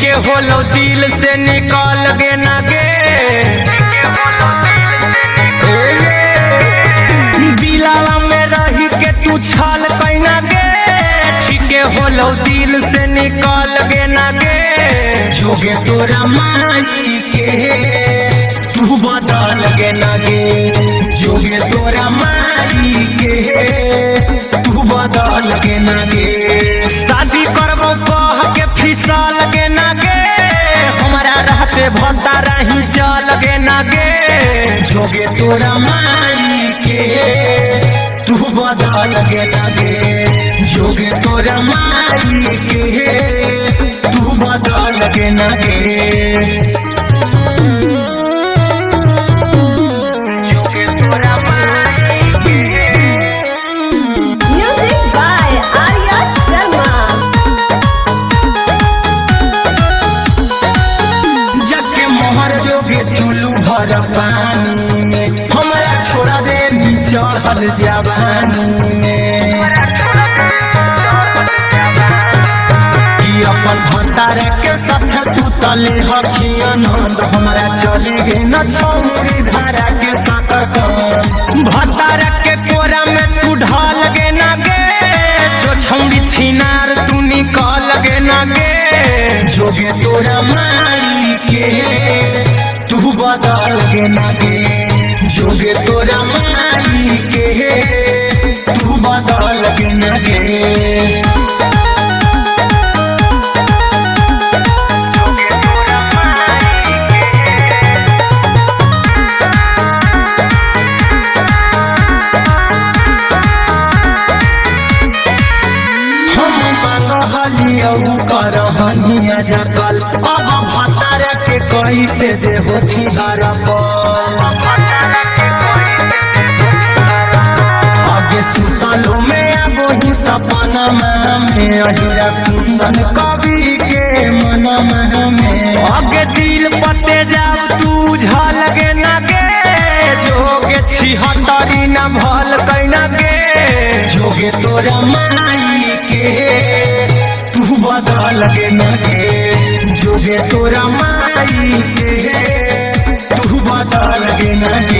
के होलो दिल से निकाल गे ना गे दिलावा में रही के तू छल कैना गे ठीके होलो दिल से निकाल गे ना गे जोगे तोरा माई के तू बदल गे ना गे जोगे तोरा माई के तू बदल गे ना गे शादी करबो कह के फिसल गे ना गे हमारा रहते भंता रही चल गे ना गे जोगे तोरा माई के तू बदल गे ना गे जोगे तोरा माई के तू बदल गे ना गे झुलू भर पानी में हमारा छोड़ा दे चढ़ल जवानी में कि अपन भतार के साथ तू तले हखियनंद हमारा चले गे न छौरी धारा के साकर भतार के कोरा में तू ढल गे ना गे जो छौरी छिनार तू निकल गे ना गे जोगे तोरा माई के तू बदल गे ना गे जोगे तोरा माई के तू बदल गे ना गे करहनिया जकल अब भतार के कैसे दे होती आगे सुतलो में अब ही सपना में अहिरा कुंदन कवि के मन में आगे दिल पते जाओ तू झल गे ना गे जोगे छिहत्तरी न भल कैना गे जोगे तोरा माई के तू बदल गे ना गे जोगे तोरा माई के तू बदल गे ना गे।